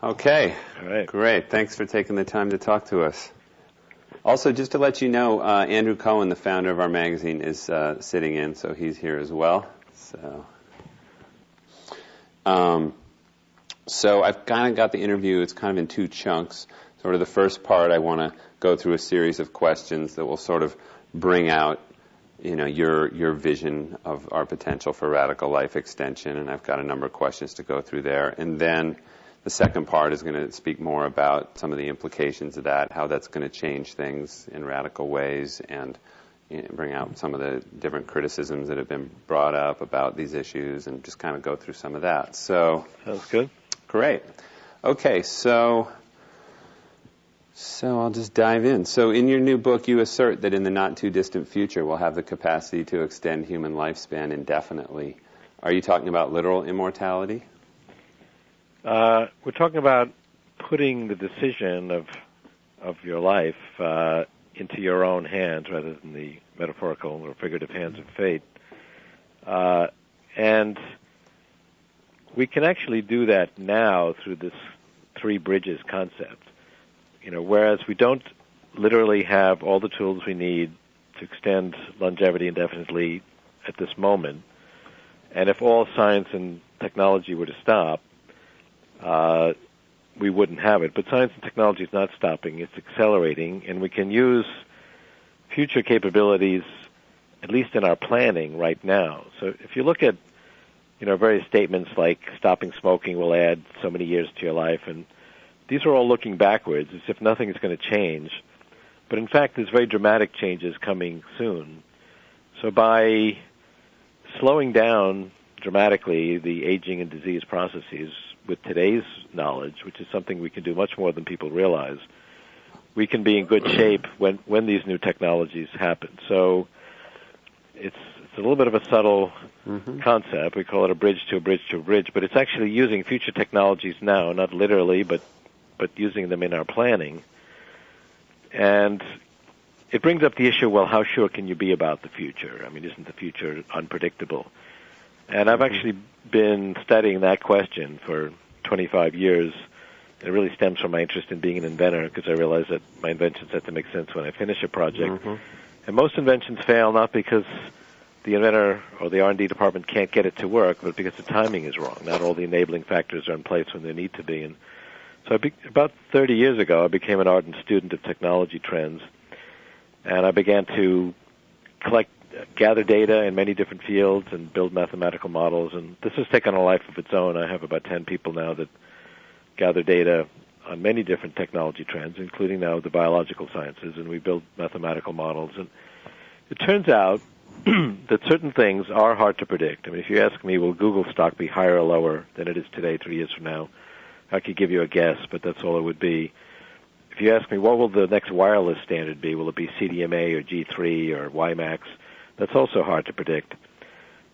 Okay. All right. Great. Thanks for taking the time to talk to us. Also, just to let you know, Andrew Cohen, the founder of our magazine, is sitting in, so he's here as well. So I've kind of got the interview. It's kind of in two chunks. Sort of the first part, I want to go through a series of questions that will sort of bring out, your vision of our potential for radical life extension, and I've got a number of questions to go through there. And then the second part is going to speak more about some of the implications of that, how that's going to change things in radical ways, and bring out some of the different criticisms that have been brought up about these issues, and just kind of go through some of that. So sounds good. Great. Okay, so I'll just dive in. So in your new book, you assert that in the not-too-distant future, we'll have the capacity to extend human lifespan indefinitely. Are you talking about literal immortality? We're talking about putting the decision of your life into your own hands rather than the metaphorical or figurative hands of fate. And we can actually do that now through this three bridges concept. Whereas we don't literally have all the tools we need to extend longevity indefinitely at this moment, and if all science and technology were to stop, we wouldn't have it. But science and technology is not stopping, it's accelerating, and we can use future capabilities, at least in our planning right now. So if you look at, various statements like stopping smoking will add so many years to your life, and these are all looking backwards as if nothing is going to change. But in fact, there's very dramatic changes coming soon. So by slowing down dramatically the aging and disease processes with today's knowledge, which is something we can do much more than people realize, we can be in good shape when these new technologies happen. So it's a little bit of a subtle concept. We call it a bridge to a bridge to a bridge, but it's actually using future technologies now, not literally, but using them in our planning. And it brings up the issue, well, how sure can you be about the future? I mean, isn't the future unpredictable? And I've actually been studying that question for 25 years. It really stems from my interest in being an inventor, because I realize that my inventions have to make sense when I finish a project. And most inventions fail not because the inventor or the R&D department can't get it to work, but because the timing is wrong. Not all the enabling factors are in place when they need to be. And so about 30 years ago, I became an ardent student of technology trends, and I began to gather data in many different fields and build mathematical models. And this has taken a life of its own. I have about 10 people now that gather data on many different technology trends, including now the biological sciences, and we build mathematical models. And it turns out that certain things are hard to predict. I mean, if you ask me, will Google stock be higher or lower than it is today 3 years from now, I could give you a guess, but that's all it would be. If you ask me, what will the next wireless standard be? Will it be CDMA or G3 or WiMAX? That's also hard to predict.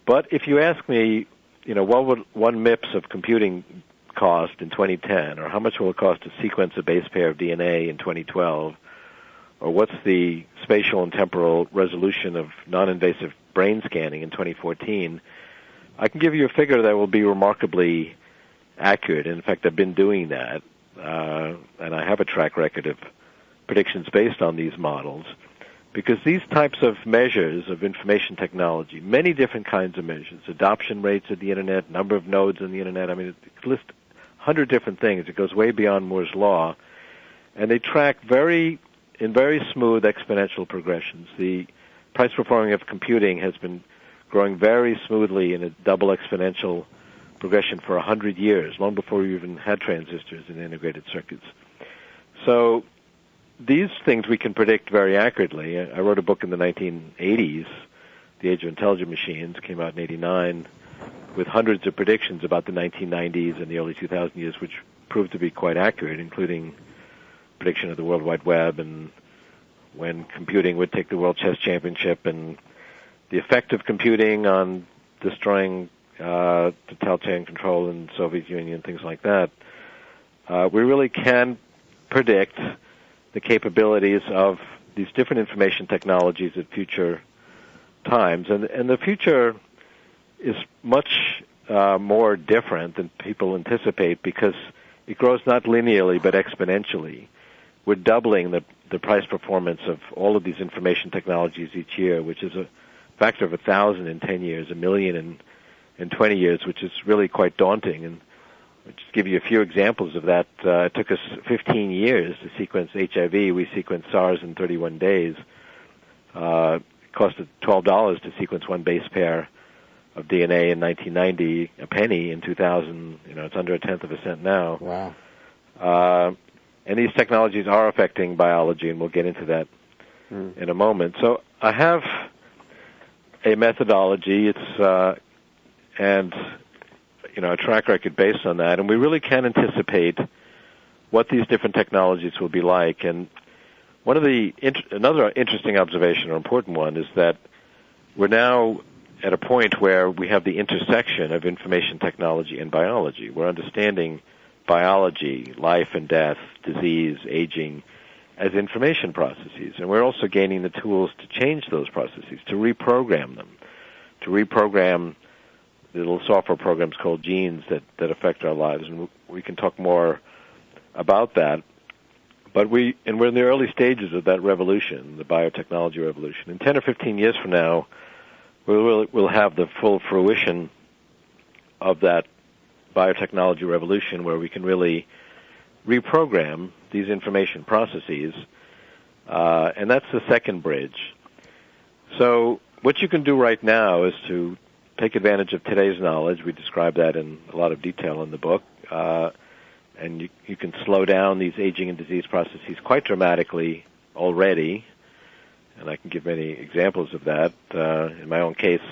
But if you ask me, what would 1 MIPS of computing cost in 2010, or how much will it cost to sequence a base pair of DNA in 2012, or what's the spatial and temporal resolution of non-invasive brain scanning in 2014, I can give you a figure that will be remarkably accurate. In fact, I've been doing that, and I have a track record of predictions based on these models, because these types of measures of information technology, many different kinds of measures, adoption rates of the Internet, number of nodes in the Internet, I mean, it lists 100 different things. It goes way beyond Moore's Law, and they track in very smooth exponential progressions. The price performing of computing has been growing very smoothly in a double exponential progression for 100 years, long before we even had transistors and integrated circuits. So these things we can predict very accurately. I wrote a book in the 1980s, The Age of Intelligent Machines, came out in 89, with hundreds of predictions about the 1990s and the early 2000 years, which proved to be quite accurate, including prediction of the World Wide Web and when computing would take the World Chess Championship and the effect of computing on destroying totalitarian control in the Soviet Union, things like that. We really can predict the capabilities of these different information technologies at future times. And the future is much more different than people anticipate, because it grows not linearly but exponentially. We're doubling the price performance of all of these information technologies each year, which is a factor of 1,000 in 10 years, 1,000,000 in 20 years, which is really quite daunting. And I'll just give you a few examples of that. It took us 15 years to sequence HIV. We sequenced SARS in 31 days. It costed $12 to sequence one base pair of DNA in 1990, a penny in 2000. It's under a tenth of a cent now. Wow. And these technologies are affecting biology, and we'll get into that in a moment. So I have a methodology. It's and a track record based on that, and we really can anticipate what these different technologies will be like. And another interesting observation, or important one, is that we're now at a point where we have the intersection of information technology and biology. We're understanding biology, life and death, disease, aging, as information processes. And we're also gaining the tools to change those processes, to reprogram them, to reprogram the little software programs called genes that affect our lives. And we can talk more about that. But we're in the early stages of that revolution, the biotechnology revolution. In 10 or 15 years from now, we'll have the full fruition of that biotechnology revolution, where we can really reprogram these information processes, and that's the second bridge. So what you can do right now is to take advantage of today's knowledge. We describe that in a lot of detail in the book, and you can slow down these aging and disease processes quite dramatically already, and I can give many examples of that. In my own case,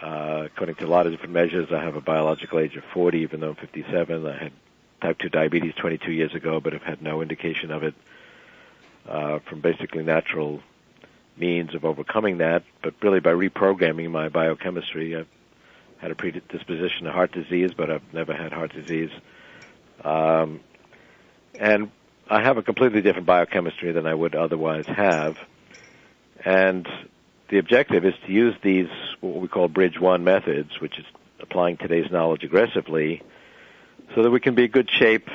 according to a lot of different measures, I have a biological age of 40, even though I'm 57. I had type 2 diabetes 22 years ago, but have had no indication of it from basically natural means of overcoming that, but really by reprogramming my biochemistry. I've had a predisposition to heart disease, but I've never had heart disease. And I have a completely different biochemistry than I would otherwise have. And the objective is to use these, what we call Bridge 1 methods, which is applying today's knowledge aggressively, so that we can be in good shape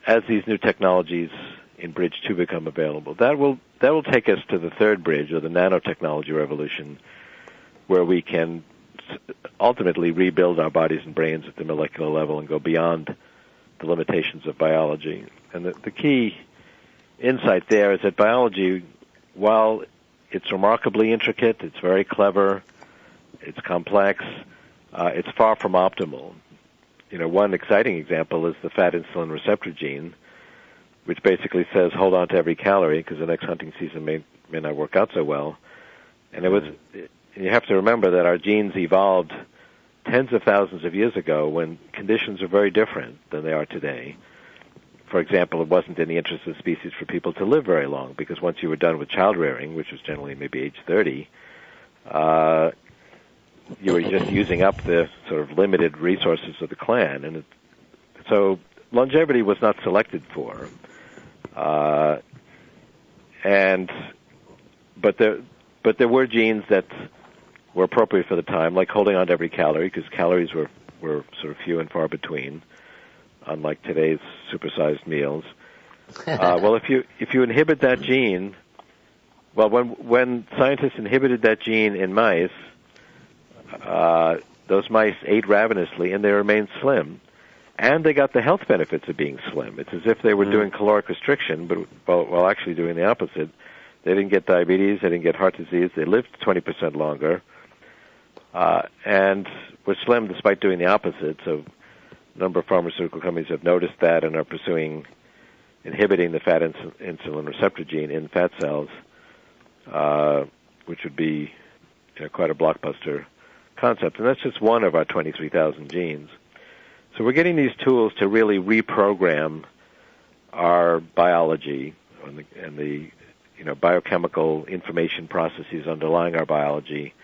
as these new technologies in Bridge 2 become available. That will take us to the third bridge, or the nanotechnology revolution, where we can ultimately rebuild our bodies and brains at the molecular level and go beyond the limitations of biology. And the key insight there is that biology, while it's remarkably intricate, it's very clever, it's complex, it's far from optimal. One exciting example is the fat insulin receptor gene, which basically says hold on to every calorie because the next hunting season may not work out so well. And you have to remember that our genes evolved tens of thousands of years ago when conditions are very different than they are today. For example, it wasn't in the interest of the species for people to live very long, because once you were done with child rearing, which was generally maybe age 30, you were just using up the sort of limited resources of the clan. And so longevity was not selected for. But there were genes that were appropriate for the time, like holding on to every calorie, because calories were sort of few and far between, unlike today's supersized meals. Well, if you inhibit that gene, when scientists inhibited that gene in mice, those mice ate ravenously and they remained slim, and they got the health benefits of being slim. It's as if they were doing caloric restriction, but while actually doing the opposite. They didn't get diabetes, they didn't get heart disease, they lived 20% longer, and were slim despite doing the opposite. So a number of pharmaceutical companies have noticed that and are pursuing inhibiting the fat insulin receptor gene in fat cells, which would be quite a blockbuster concept. And that's just one of our 23,000 genes. So we're getting these tools to really reprogram our biology and the biochemical information processes underlying our biology.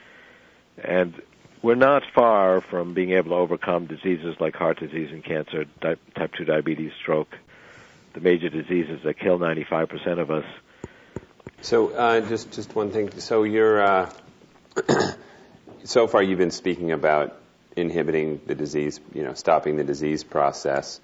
And we're not far from being able to overcome diseases like heart disease and cancer, type 2 diabetes, stroke, the major diseases that kill 95% of us. So just one thing. So you're so far you've been speaking about inhibiting the disease, stopping the disease process,